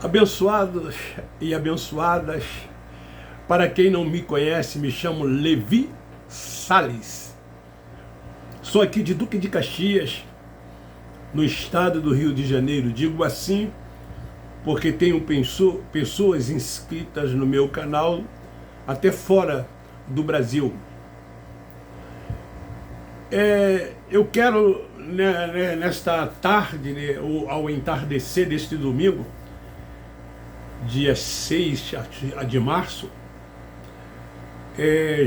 Abençoados e abençoadas, para quem não me conhece, me chamo Levi Salles. Sou aqui de Duque de Caxias, no estado do Rio de Janeiro. Digo assim porque tenho pessoas inscritas no meu canal até fora do Brasil. Eu quero, nesta tarde, ao entardecer deste domingo, dia 6 de março,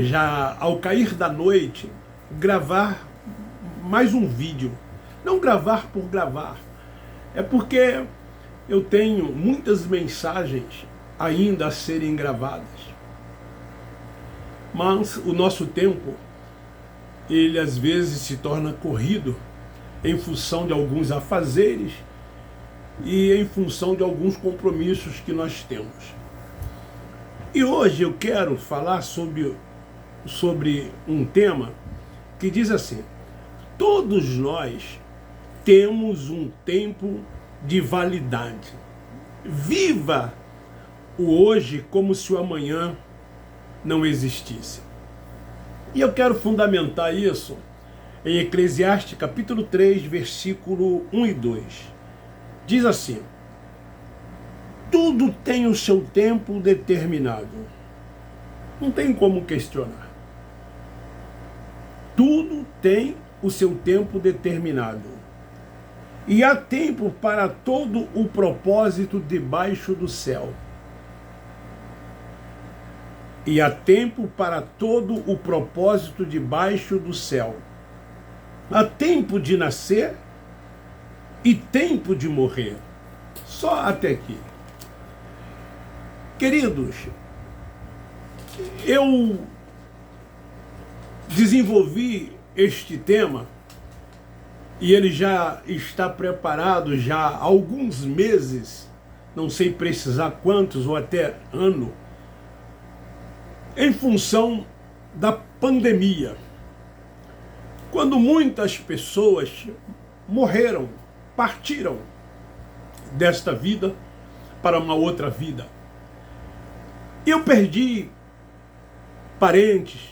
já ao cair da noite, gravar mais um vídeo. Não gravar por gravar, é porque eu tenho muitas mensagens ainda a serem gravadas. Mas o nosso tempo, ele às vezes se torna corrido em função de alguns afazeres e em função de alguns compromissos que nós temos. E hoje eu quero falar sobre um tema que diz assim: todos nós temos um tempo de validade. Viva o hoje como se o amanhã não existisse. E eu quero fundamentar isso em Eclesiastes capítulo 3, versículo 1 e 2. Diz assim: tudo tem o seu tempo determinado. Não tem como questionar. Tudo tem o seu tempo determinado. E há tempo para todo o propósito debaixo do céu. E há tempo para todo o propósito debaixo do céu. Há tempo de nascer e tempo de morrer. Só até aqui. Queridos, eu desenvolvi este tema e ele já está preparado já há alguns meses, não sei precisar quantos ou até ano, em função da pandemia, quando muitas pessoas morreram, partiram desta vida para uma outra vida. Eu perdi parentes,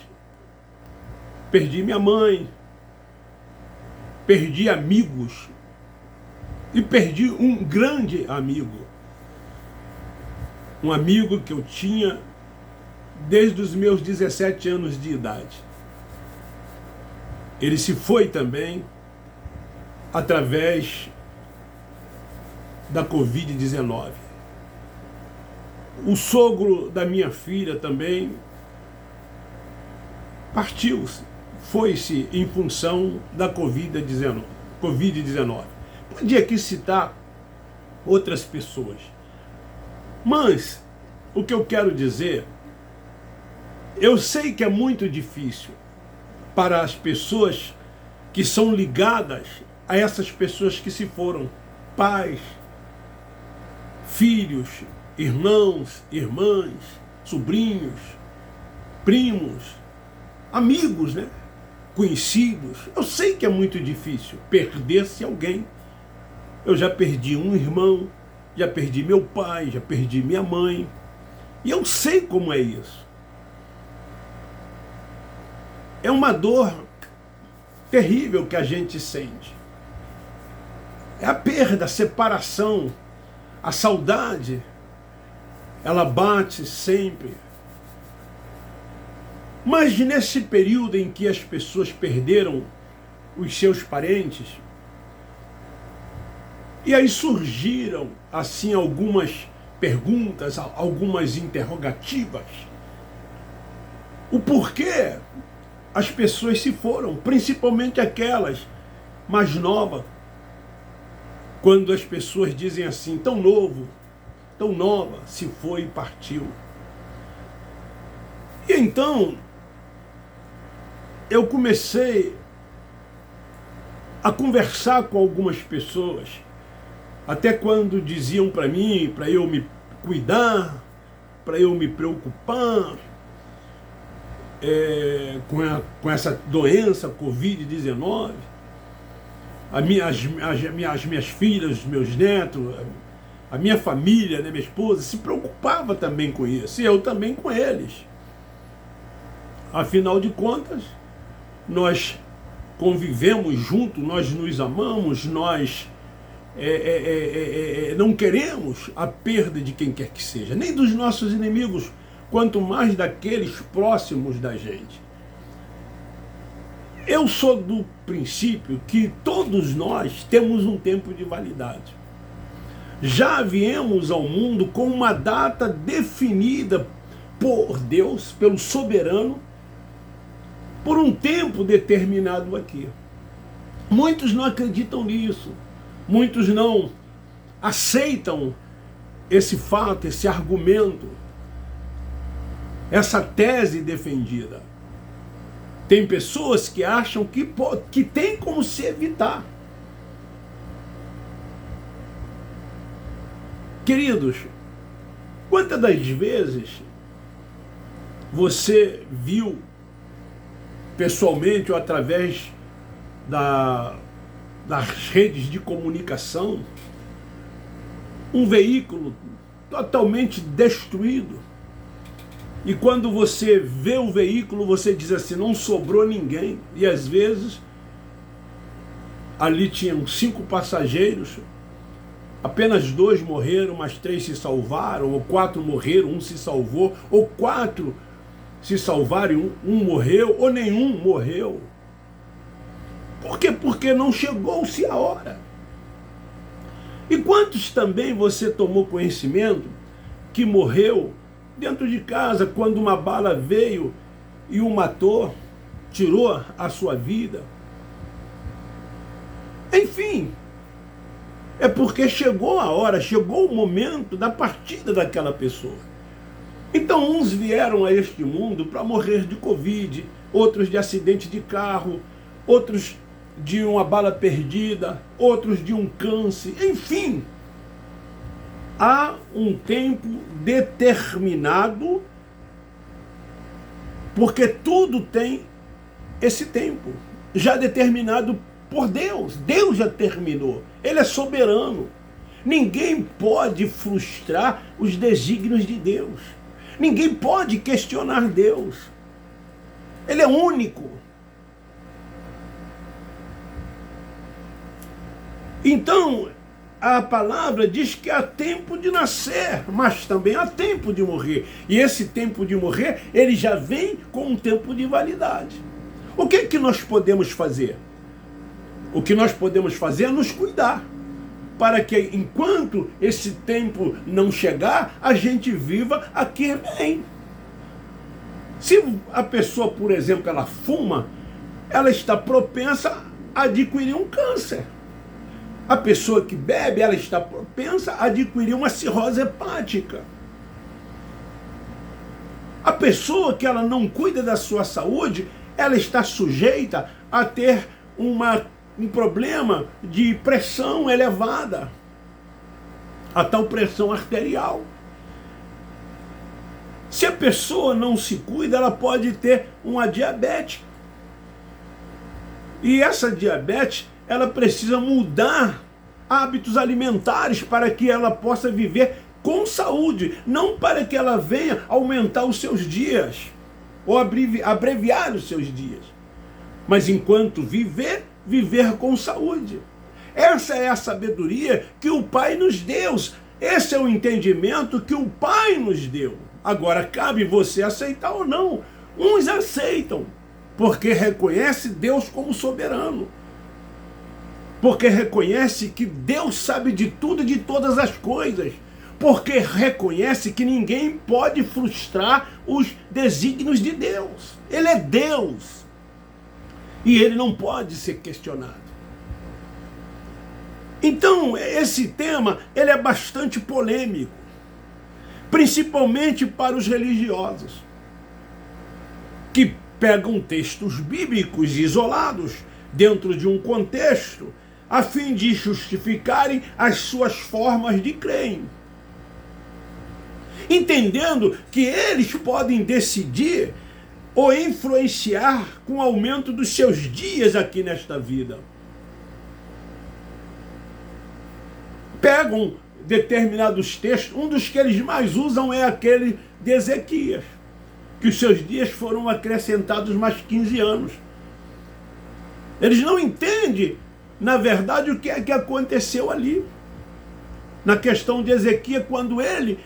perdi minha mãe, perdi amigos e perdi um grande amigo. Um amigo que eu tinha desde os meus 17 anos de idade. Ele se foi também através da Covid-19. O sogro da minha filha também partiu-se, foi-se em função da Covid-19. Podia aqui citar outras pessoas. Mas o que eu quero dizer, eu sei que é muito difícil para as pessoas que são ligadas a essas pessoas que se foram, pais, filhos, irmãos, irmãs, sobrinhos, primos, amigos, conhecidos. Eu sei que é muito difícil perder-se alguém. Eu já perdi um irmão, já perdi meu pai, já perdi minha mãe. E eu sei como é isso. É uma dor terrível que a gente sente. É a perda, a separação, a saudade. Ela bate sempre. Mas nesse período em que as pessoas perderam os seus parentes, e aí surgiram assim algumas perguntas, algumas interrogativas. O porquê as pessoas se foram, principalmente aquelas mais novas, quando as pessoas dizem assim, tão novo, tão nova, se foi e partiu. E então, eu comecei a conversar com algumas pessoas, até quando diziam para mim, para eu me cuidar, para eu me preocupar com essa doença, Covid-19. As minhas filhas, os meus netos, a minha família, né, minha esposa, se preocupava também com isso, e eu também com eles. Afinal de contas, nós convivemos juntos, nós nos amamos, nós não queremos a perda de quem quer que seja, nem dos nossos inimigos, quanto mais daqueles próximos da gente. Eu sou do princípio que todos nós temos um tempo de validade. Já viemos ao mundo com uma data definida por Deus, pelo soberano, por um tempo determinado aqui. Muitos não acreditam nisso, muitos não aceitam esse fato, esse argumento, essa tese defendida. Tem pessoas que acham que tem como se evitar. Queridos, quantas das vezes você viu pessoalmente ou através das redes de comunicação um veículo totalmente destruído? E quando você vê o veículo, você diz assim, não sobrou ninguém. E às vezes, ali tinham 5 passageiros, apenas 2 morreram, mas 3 se salvaram, ou 4 morreram, 1 se salvou, ou 4 se salvaram e um morreu, ou nenhum morreu. Por quê? Porque não chegou-se a hora. E quantos também você tomou conhecimento que morreu dentro de casa, quando uma bala veio e o matou, tirou a sua vida? Enfim, é porque chegou a hora, chegou o momento da partida daquela pessoa. Então uns vieram a este mundo para morrer de Covid, outros de acidente de carro, outros de uma bala perdida, outros de um câncer, enfim. Há um tempo determinado, porque tudo tem esse tempo, já determinado por Deus. Deus já terminou, Ele é soberano. Ninguém pode frustrar os desígnios de Deus. Ninguém pode questionar Deus. Ele é único. Então, a palavra diz que há tempo de nascer, mas também há tempo de morrer. E esse tempo de morrer, ele já vem com um tempo de validade. O que é que nós podemos fazer? O que nós podemos fazer é nos cuidar, para que enquanto esse tempo não chegar, a gente viva aqui bem. Se a pessoa, por exemplo, ela fuma, ela está propensa a adquirir um câncer. A pessoa que bebe, ela está propensa a adquirir uma cirrose hepática. A pessoa que ela não cuida da sua saúde, ela está sujeita a ter um problema de pressão elevada, a tal pressão arterial. Se a pessoa não se cuida, ela pode ter uma diabetes. E essa diabetes, ela precisa mudar hábitos alimentares para que ela possa viver com saúde, não para que ela venha aumentar os seus dias ou abreviar os seus dias. Mas enquanto viver com saúde. Essa é a sabedoria que o Pai nos deu. Esse é o entendimento que o Pai nos deu. Agora, cabe você aceitar ou não. Uns aceitam, porque reconhece Deus como soberano. Porque reconhece que Deus sabe de tudo e de todas as coisas. Porque reconhece que ninguém pode frustrar os desígnios de Deus. Ele é Deus. E ele não pode ser questionado. Então, esse tema, ele é bastante polêmico. Principalmente para os religiosos, que pegam textos bíblicos isolados dentro de um contexto, a fim de justificarem as suas formas de crer. Entendendo que eles podem decidir ou influenciar com o aumento dos seus dias aqui nesta vida. Pegam determinados textos, um dos que eles mais usam é aquele de Ezequias, que os seus dias foram acrescentados mais 15 anos. Eles não entendem, na verdade, o que é que aconteceu ali. Na questão de Ezequias, quando ele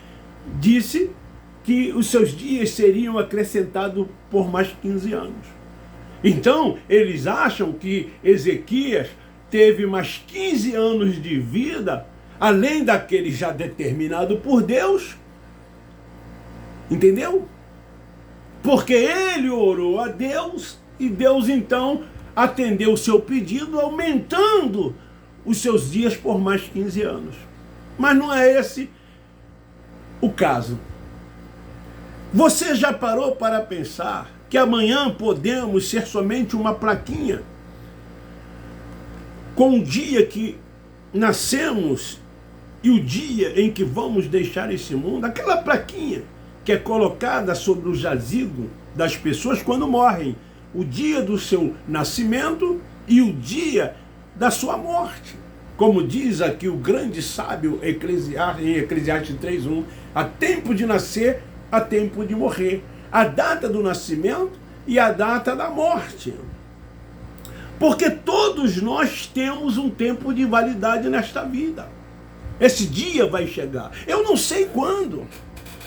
disse que os seus dias seriam acrescentados por mais 15 anos. Então, eles acham que Ezequias teve mais 15 anos de vida, além daquele já determinado por Deus. Entendeu? Porque ele orou a Deus e Deus então atendeu o seu pedido, aumentando os seus dias por mais 15 anos. Mas não é esse o caso. Você já parou para pensar que amanhã podemos ser somente uma plaquinha com o dia que nascemos e o dia em que vamos deixar esse mundo? Aquela plaquinha que é colocada sobre o jazigo das pessoas quando morrem, o dia do seu nascimento e o dia da sua morte. Como diz aqui o grande sábio em Eclesiastes 3:1, há tempo de nascer, há tempo de morrer. A data do nascimento e a data da morte. Porque todos nós temos um tempo de validade nesta vida. Esse dia vai chegar. Eu não sei quando.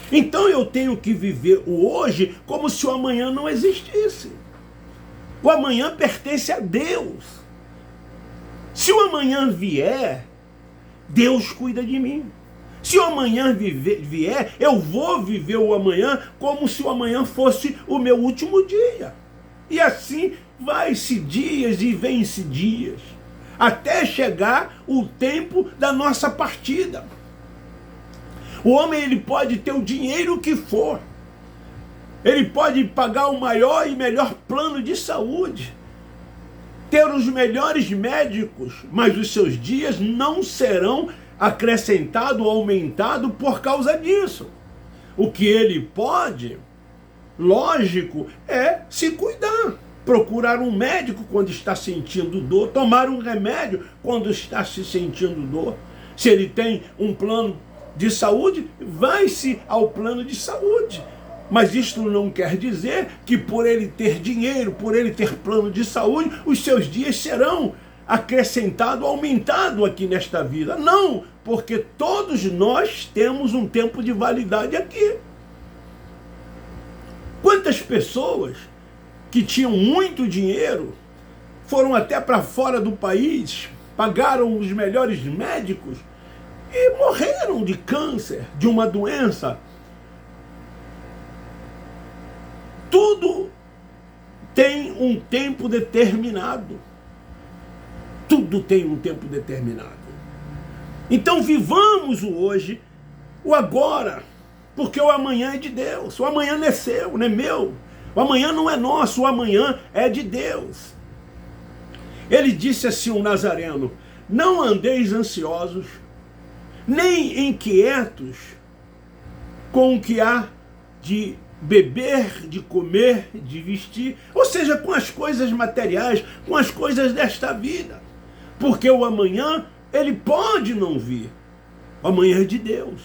Então eu tenho que viver o hoje como se o amanhã não existisse. O amanhã pertence a Deus. Se o amanhã vier, Deus cuida de mim. Se o amanhã vier, eu vou viver o amanhã como se o amanhã fosse o meu último dia. E assim vai-se dias e vem-se dias, até chegar o tempo da nossa partida. O homem ele pode ter o dinheiro que for, ele pode pagar o maior e melhor plano de saúde, ter os melhores médicos, mas os seus dias não serão acrescentados ou aumentados por causa disso. O que ele pode, lógico, é se cuidar. Procurar um médico quando está sentindo dor, tomar um remédio quando está se sentindo dor. Se ele tem um plano de saúde, vai-se ao plano de saúde. Mas isto não quer dizer que por ele ter dinheiro, por ele ter plano de saúde, os seus dias serão acrescentados, aumentados aqui nesta vida. Não, porque todos nós temos um tempo de validade aqui. Quantas pessoas que tinham muito dinheiro foram até para fora do país, pagaram os melhores médicos e morreram de câncer, de uma doença. Tudo tem um tempo determinado. Tudo tem um tempo determinado. Então vivamos o hoje, o agora, porque o amanhã é de Deus. O amanhã não é seu, não é meu. O amanhã não é nosso, o amanhã é de Deus. Ele disse assim, o Nazareno: não andeis ansiosos, nem inquietos com o que há de beber, de comer, de vestir, ou seja, com as coisas materiais, com as coisas desta vida. Porque o amanhã, ele pode não vir. O amanhã é de Deus.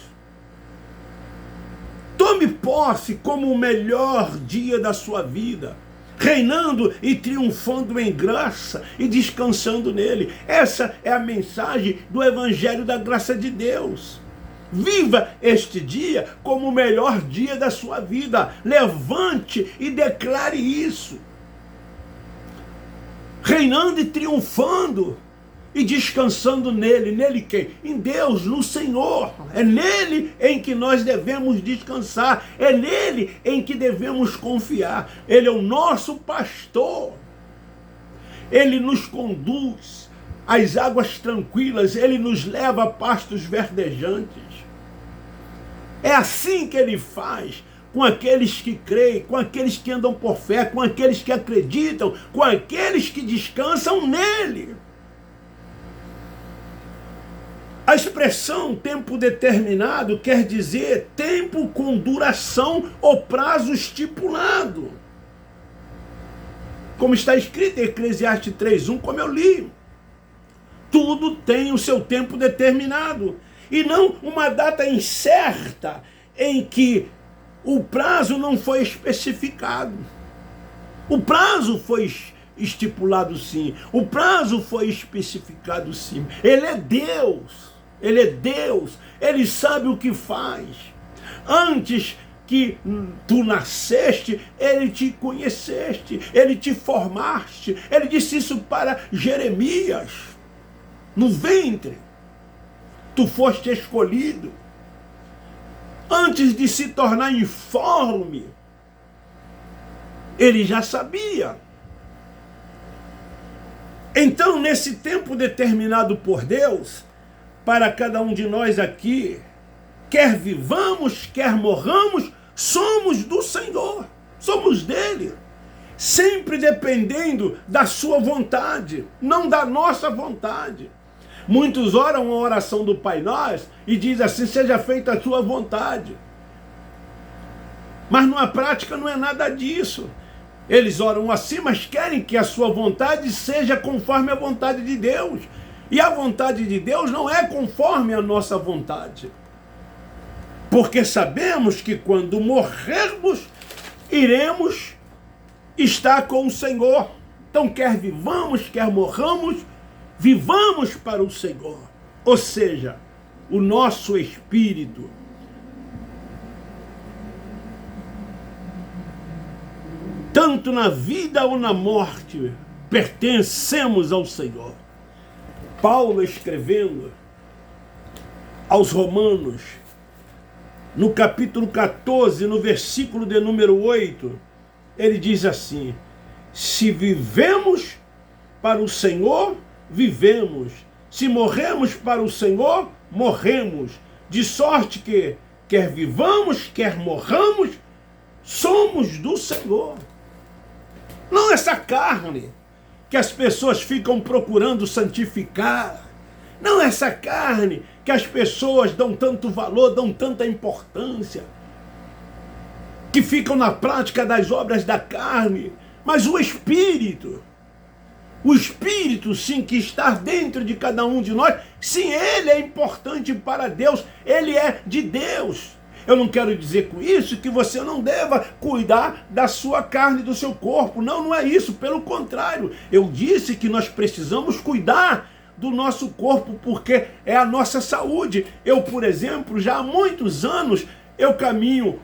Tome posse como o melhor dia da sua vida, reinando e triunfando em graça e descansando nele. Essa é a mensagem do Evangelho da Graça de Deus. Viva este dia como o melhor dia da sua vida. Levante e declare isso. Reinando e triunfando e descansando nele. Nele quem? Em Deus, no Senhor. É nele em que nós devemos descansar. É nele em que devemos confiar. Ele é o nosso pastor. Ele nos conduz às águas tranquilas. Ele nos leva a pastos verdejantes. É assim que ele faz com aqueles que creem, com aqueles que andam por fé, com aqueles que acreditam, com aqueles que descansam nele. A expressão tempo determinado quer dizer tempo com duração ou prazo estipulado. Como está escrito em Eclesiastes 3:1, como eu li. Tudo tem o seu tempo determinado. e não uma data incerta em que o prazo não foi especificado. O prazo foi estipulado sim, o prazo foi especificado sim. Ele é Deus, Ele sabe o que faz. Antes que tu nasceste, Ele te conheceste, Ele te formaste. Ele disse isso para Jeremias, no ventre. Tu foste escolhido. Antes de se tornar informe, Ele já sabia. Então, nesse tempo determinado por Deus, para cada um de nós aqui, quer vivamos, quer morramos, somos do Senhor, somos dele, sempre dependendo da sua vontade, não da nossa vontade. Muitos oram a oração do Pai Nosso e dizem assim: seja feita a sua vontade. Mas na prática não é nada disso. Eles oram assim, mas querem que a sua vontade seja conforme a vontade de Deus. E a vontade de Deus não é conforme a nossa vontade. Porque sabemos que quando morrermos, iremos estar com o Senhor. Então, quer vivamos, quer morramos, vivamos para o Senhor. Ou seja, o nosso espírito tanto na vida ou na morte, pertencemos ao Senhor. Paulo, escrevendo aos Romanos, no capítulo 14, no versículo de número 8, ele diz assim: se vivemos para o Senhor, vivemos. Se morremos para o Senhor, morremos. De sorte que, quer vivamos, quer morramos, somos do Senhor. Não essa carne que as pessoas ficam procurando santificar. Não essa carne que as pessoas dão tanto valor, dão tanta importância, que ficam na prática das obras da carne. Mas o Espírito sim, que está dentro de cada um de nós, sim, ele é importante para Deus, ele é de Deus. Eu não quero dizer com isso que você não deva cuidar da sua carne, do seu corpo. Não, não é isso. Pelo contrário, eu disse que nós precisamos cuidar do nosso corpo porque é a nossa saúde. Eu, por exemplo, já há muitos anos, eu caminho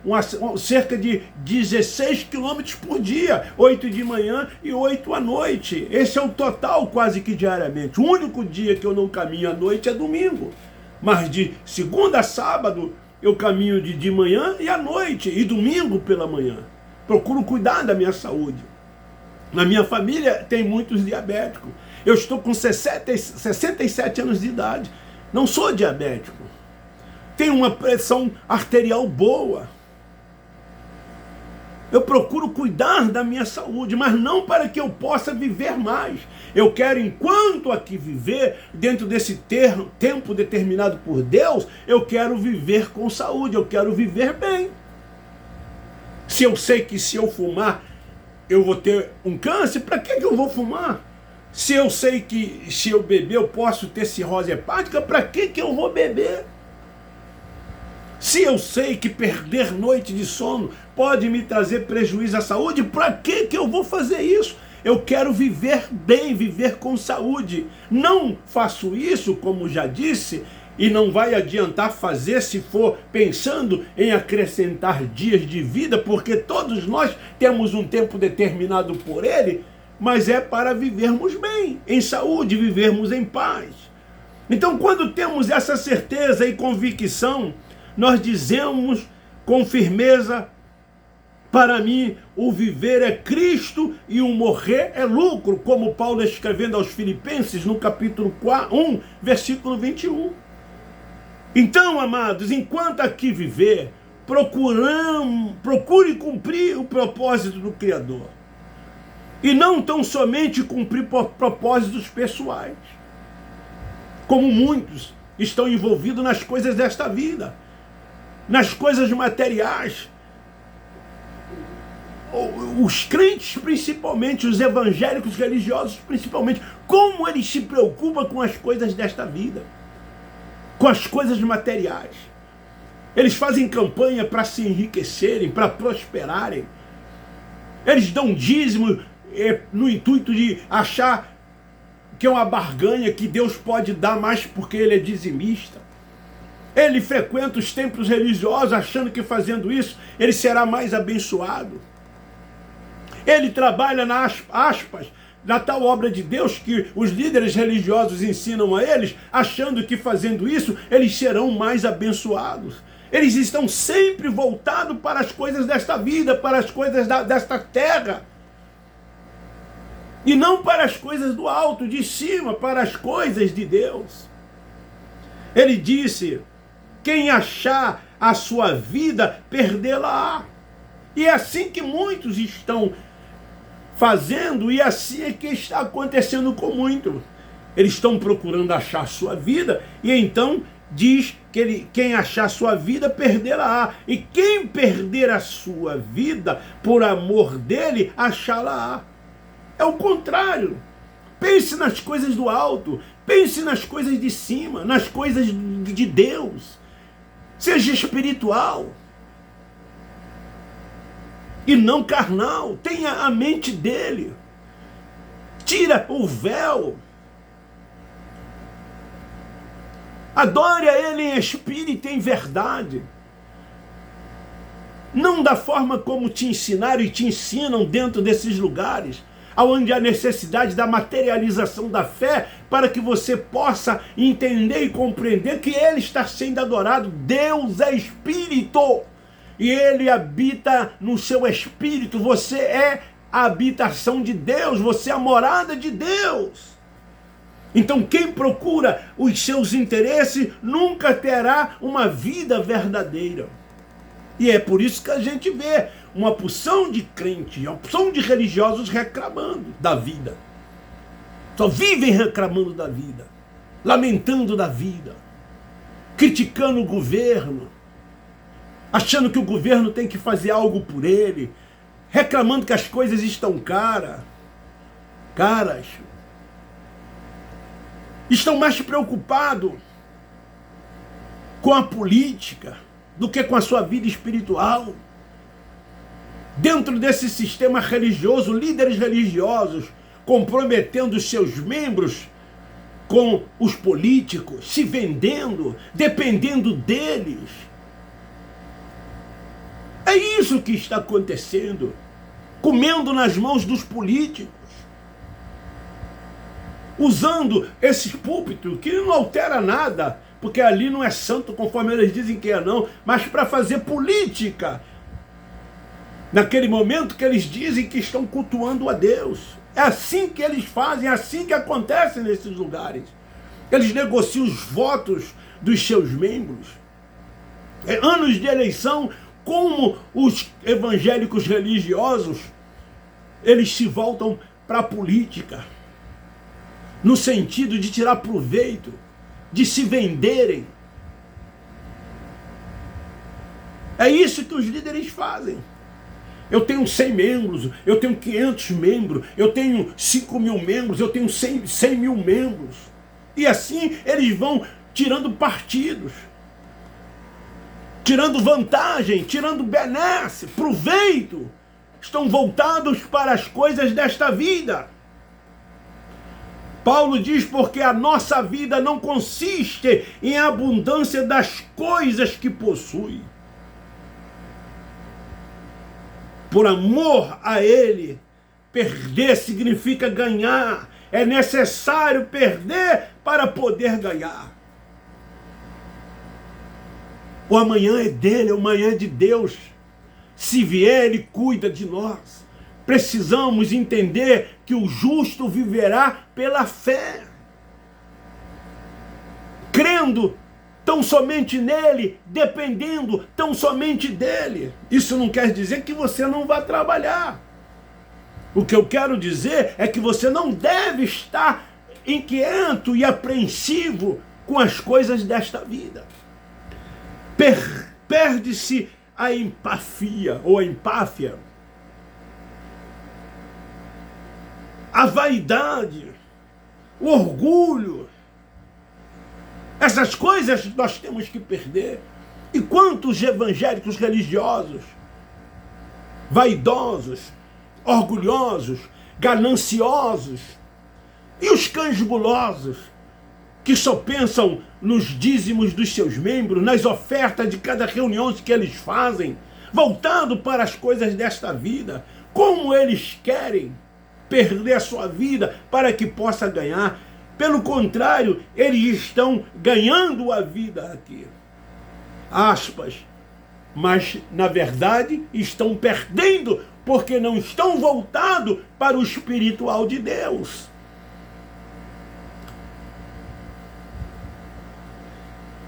cerca de 16 quilômetros por dia, 8 de manhã e 8 à noite. Esse é o total quase que diariamente. O único dia que eu não caminho à noite é domingo. Mas de segunda a sábado, eu caminho de manhã e à noite, e domingo pela manhã. Procuro cuidar da minha saúde. Na minha família tem muitos diabéticos. Eu estou com 67 anos de idade. Não sou diabético. Tenho uma pressão arterial boa. Eu procuro cuidar da minha saúde, mas não para que eu possa viver mais. Eu quero, enquanto aqui viver, dentro desse tempo determinado por Deus, eu quero viver com saúde, eu quero viver bem. Se eu sei que se eu fumar, eu vou ter um câncer, para que eu vou fumar? Se eu sei que se eu beber eu posso ter cirrose hepática, para que eu vou beber? Se eu sei que perder noite de sono pode me trazer prejuízo à saúde, para que eu vou fazer isso? Eu quero viver bem, viver com saúde. Não faço isso, como já disse, e não vai adiantar fazer se for pensando em acrescentar dias de vida, porque todos nós temos um tempo determinado por Ele, mas é para vivermos bem, em saúde, vivermos em paz. Então, quando temos essa certeza e convicção, nós dizemos com firmeza: para mim o viver é Cristo e o morrer é lucro, como Paulo escrevendo aos Filipenses no capítulo 1, versículo 21. Então, amados, enquanto aqui viver, procure cumprir o propósito do Criador. E não tão somente cumprir propósitos pessoais, como muitos estão envolvidos nas coisas desta vida, nas coisas materiais. Os crentes, principalmente, os evangélicos religiosos, principalmente, como eles se preocupam com as coisas desta vida. com as coisas materiais. Eles fazem campanha para se enriquecerem, para prosperarem. Eles dão dízimo no intuito de achar que é uma barganha, que Deus pode dar mais porque ele é dizimista. Ele frequenta os templos religiosos achando que fazendo isso ele será mais abençoado. Ele trabalha nas aspas da tal obra de Deus que os líderes religiosos ensinam a eles, achando que fazendo isso eles serão mais abençoados. Eles estão sempre voltados para as coisas desta vida, para as coisas desta terra. E não para as coisas do alto, de cima, para as coisas de Deus. Ele disse: quem achar a sua vida, perdê-la-á. E é assim que muitos estão fazendo, e assim é que está acontecendo com muitos. Eles estão procurando achar a sua vida, e então diz que quem achar a sua vida, perdê-la-á. E quem perder a sua vida, por amor dele, achá-la-á. É o contrário. Pense nas coisas do alto, pense nas coisas de cima, nas coisas de Deus. Seja espiritual e não carnal. Tenha a mente dele. Tira o véu. Adore a ele em espírito e em verdade. Não da forma como te ensinaram e te ensinam dentro desses lugares, onde há necessidade da materialização da fé, para que você possa entender e compreender que ele está sendo adorado. Deus é espírito, e ele habita no seu espírito. Você é a habitação de Deus, você é a morada de Deus. Então quem procura os seus interesses nunca terá uma vida verdadeira. E é por isso que a gente vê uma porção de crentes, uma porção de religiosos reclamando da vida. Só vivem reclamando da vida, lamentando da vida, criticando o governo, achando que o governo tem que fazer algo por ele, reclamando que as coisas estão caras. Estão mais preocupados com a política do que com a sua vida espiritual. Dentro desse sistema religioso, líderes religiosos comprometendo os seus membros com os políticos, se vendendo, dependendo deles. É isso que está acontecendo, comendo nas mãos dos políticos, usando esses púlpitos que não altera nada, porque ali não é santo conforme eles dizem que é não, mas para fazer política. Naquele momento que eles dizem que estão cultuando a Deus. É assim que eles fazem, é assim que acontece nesses lugares. Eles negociam os votos dos seus membros. Anos de eleição, como os evangélicos religiosos, eles se voltam para a política, no sentido de tirar proveito, de se venderem. É isso que os líderes fazem. Eu tenho 100 membros, eu tenho 500 membros, eu tenho 5 mil membros, eu tenho 100 mil membros. E assim eles vão tirando partidos, tirando vantagem, tirando benesse, proveito. Estão voltados para as coisas desta vida. Paulo diz: porque a nossa vida não consiste em abundância das coisas que possui. Por amor a ele, perder significa ganhar. É necessário perder para poder ganhar. O amanhã é dele, o amanhã é de Deus. Se vier, ele cuida de nós. Precisamos entender que o justo viverá pela fé, crendo tão somente nele, dependendo tão somente dele. Isso não quer dizer que você não vá trabalhar. O que eu quero dizer é que você não deve estar inquieto e apreensivo com as coisas desta vida. Perde-se a empáfia ou a empáfia, a vaidade, o orgulho, Essas coisas nós temos que perder. E quantos evangélicos religiosos, vaidosos, orgulhosos, gananciosos, e os cães gulosos, que só pensam nos dízimos dos seus membros, nas ofertas de cada reunião que eles fazem, voltando para as coisas desta vida, como eles querem perder a sua vida para que possa ganhar. Pelo contrário, eles estão ganhando a vida aqui. Aspas. Mas, na verdade, estão perdendo, porque não estão voltados para o espiritual de Deus.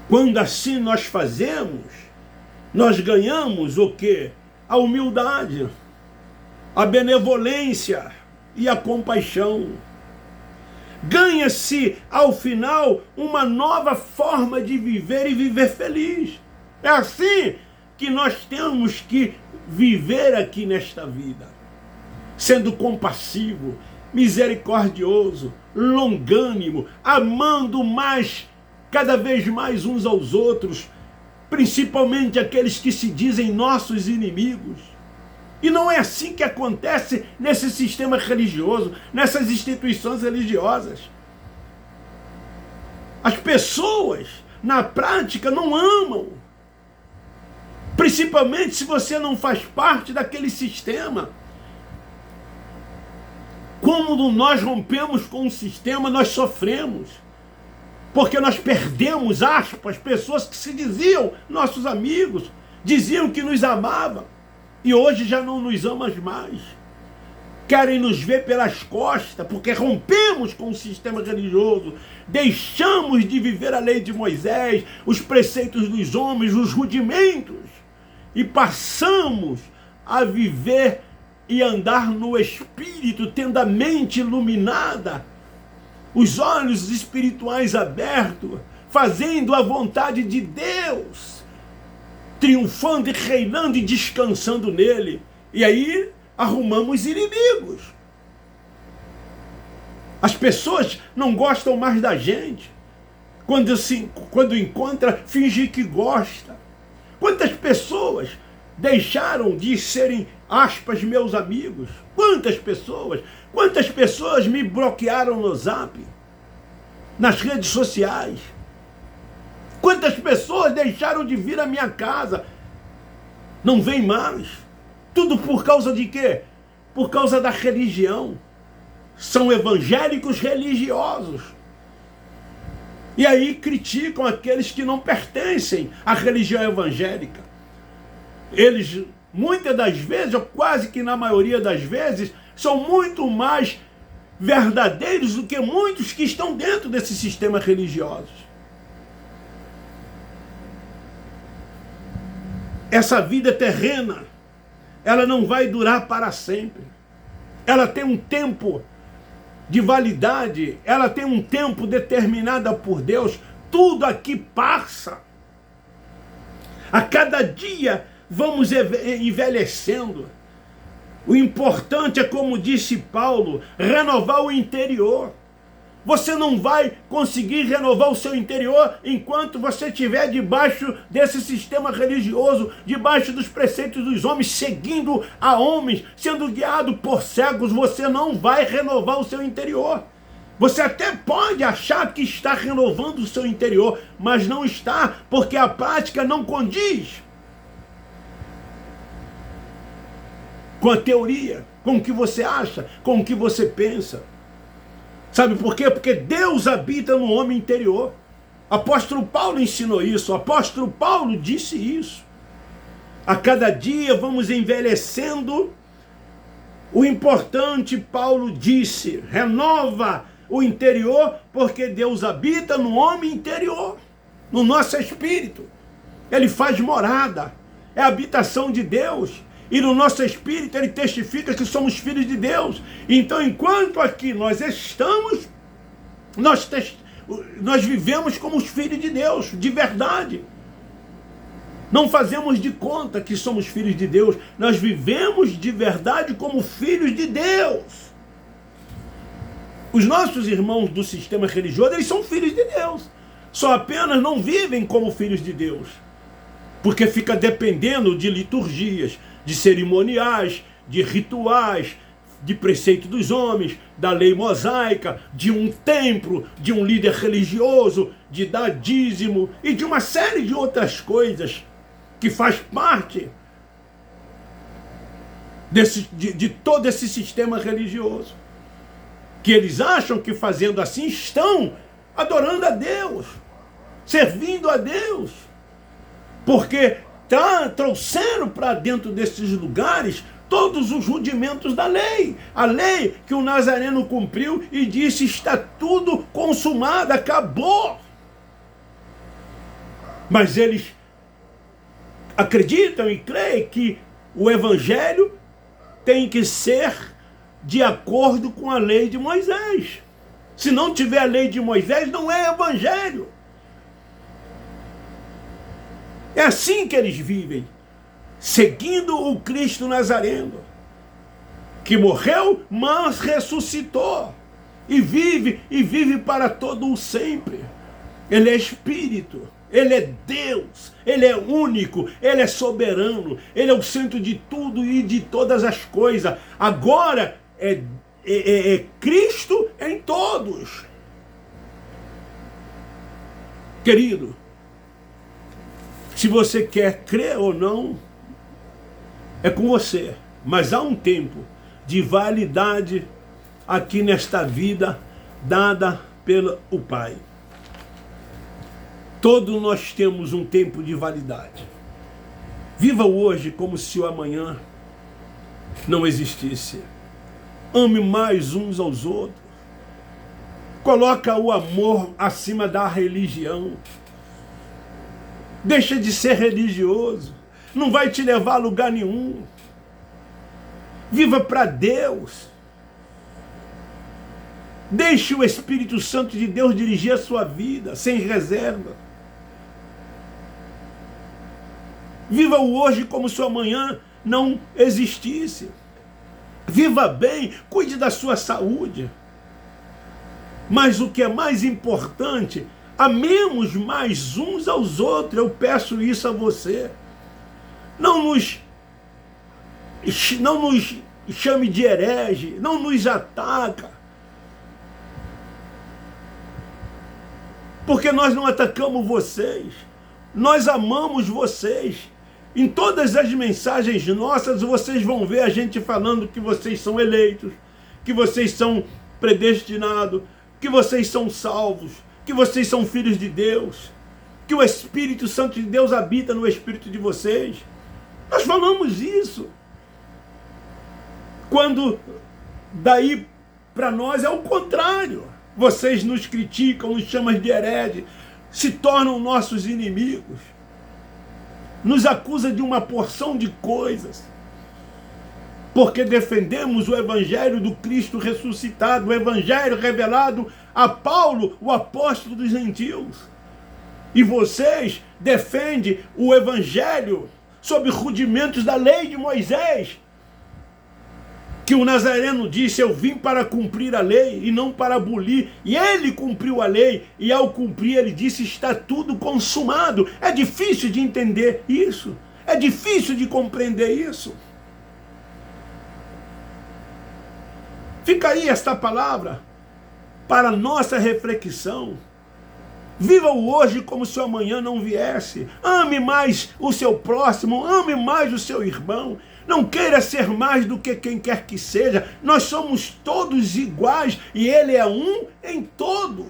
Quando assim nós fazemos, nós ganhamos o quê? A humildade, a benevolência e a compaixão. Ganha-se, ao final, uma nova forma de viver e viver feliz. É assim que nós temos que viver aqui nesta vida, sendo compassivo, misericordioso, longânimo, amando mais, cada vez mais uns aos outros, principalmente aqueles que se dizem nossos inimigos. E não é assim que acontece nesse sistema religioso, nessas instituições religiosas. As pessoas, na prática, não amam. Principalmente se você não faz parte daquele sistema. Quando nós rompemos com o sistema, nós sofremos. Porque nós perdemos, aspas, pessoas que se diziam nossos amigos, diziam que nos amavam. E hoje já não nos amam mais. Querem nos ver pelas costas, porque rompemos com o sistema religioso, deixamos de viver a lei de Moisés, os preceitos dos homens, os rudimentos, e passamos a viver e andar no Espírito, tendo a mente iluminada, os olhos espirituais abertos, fazendo a vontade de Deus, triunfando e reinando e descansando nele. E aí arrumamos inimigos. As pessoas não gostam mais da gente. Quando encontra, finge que gosta. Quantas pessoas deixaram de serem, aspas, meus amigos? Quantas pessoas? Quantas pessoas me bloquearam no Zap, nas redes sociais? Quantas pessoas deixaram de vir à minha casa? Não vem mais. Tudo por causa de quê? Por causa da religião. São evangélicos religiosos. E aí criticam aqueles que não pertencem à religião evangélica. Eles, muitas das vezes, ou quase que na maioria das vezes, são muito mais verdadeiros do que muitos que estão dentro desse sistema religioso. Essa vida terrena, ela não vai durar para sempre. Ela tem um tempo de validade, ela tem um tempo determinado por Deus. Tudo aqui passa. A cada dia vamos envelhecendo. O importante é, como disse Paulo, renovar o interior. Você não vai conseguir renovar o seu interior enquanto você estiver debaixo desse sistema religioso, debaixo dos preceitos dos homens, seguindo a homens, sendo guiado por cegos. Você não vai renovar o seu interior. Você até pode achar que está renovando o seu interior, mas não está, porque a prática não condiz com a teoria, com o que você acha, com o que você pensa. Sabe por quê? Porque Deus habita no homem interior. Apóstolo Paulo ensinou isso, o apóstolo Paulo disse isso. A cada dia vamos envelhecendo. O importante, Paulo disse, renova o interior, porque Deus habita no homem interior, no nosso espírito. Ele faz morada, é a habitação de Deus. E no nosso espírito ele testifica que somos filhos de Deus. Então, enquanto aqui nós estamos, nós vivemos como os filhos de Deus, de verdade. Não fazemos de conta que somos filhos de Deus. Nós vivemos de verdade como filhos de Deus. Os nossos irmãos do sistema religioso, eles são filhos de Deus. só apenas não vivem como filhos de Deus, porque fica dependendo de liturgias, de cerimoniais, de rituais, de preceito dos homens, da lei mosaica, de um templo, de um líder religioso, de dar dízimo e de uma série de outras coisas que faz parte de todo esse sistema religioso, que eles acham que fazendo assim estão adorando a Deus, servindo a Deus, porque trouxeram para dentro desses lugares todos os rudimentos da lei. A lei que o Nazareno cumpriu e disse: está tudo consumado, acabou. Mas eles acreditam e creem que o Evangelho tem que ser de acordo com a lei de Moisés. Se não tiver a lei de Moisés, não é Evangelho. É assim que eles vivem, seguindo o Cristo Nazareno, que morreu, mas ressuscitou, e vive para todo o sempre. Ele é Espírito, Ele é Deus, Ele é único, Ele é soberano, Ele é o centro de tudo e de todas as coisas. Agora é Cristo em todos. Querido, se você quer crer ou não, é com você. Mas há um tempo de validade aqui nesta vida dada pelo Pai. Todos nós temos um tempo de validade. Viva hoje como se o amanhã não existisse. Ame mais uns aos outros. Coloca o amor acima da religião. Deixa de ser religioso. Não vai te levar a lugar nenhum. Viva para Deus. Deixe o Espírito Santo de Deus dirigir a sua vida, sem reserva. Viva o hoje como se o amanhã não existisse. Viva bem, cuide da sua saúde. Mas o que é mais importante, amemos mais uns aos outros. Eu peço isso a você. Não nos chame de herege, não nos ataca. Porque nós não atacamos vocês. Nós amamos vocês. Em todas as mensagens nossas, vocês vão ver a gente falando que vocês são eleitos, que vocês são predestinados, que vocês são salvos, que vocês são filhos de Deus, que o Espírito Santo de Deus habita no espírito de vocês. Nós falamos isso. Quando daí para nós é o contrário. Vocês nos criticam, nos chamam de herege, se tornam nossos inimigos, nos acusam de uma porção de coisas, porque defendemos o Evangelho do Cristo ressuscitado, o Evangelho revelado a Paulo, o apóstolo dos gentios. E vocês defendem o Evangelho sob rudimentos da lei de Moisés, que o Nazareno disse: eu vim para cumprir a lei e não para abolir. E ele cumpriu a lei, e ao cumprir ele disse: está tudo consumado. É difícil de entender isso, é difícil de compreender isso. Fica aí esta palavra para nossa reflexão. Viva o hoje como se o amanhã não viesse. Ame mais o seu próximo, ame mais o seu irmão. Não queira ser mais do que quem quer que seja. Nós somos todos iguais e Ele é um em todos.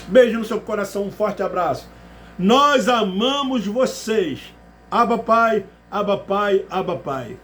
Beijo no seu coração, um forte abraço. Nós amamos vocês. Abba Pai, Abba Pai, Abba Pai.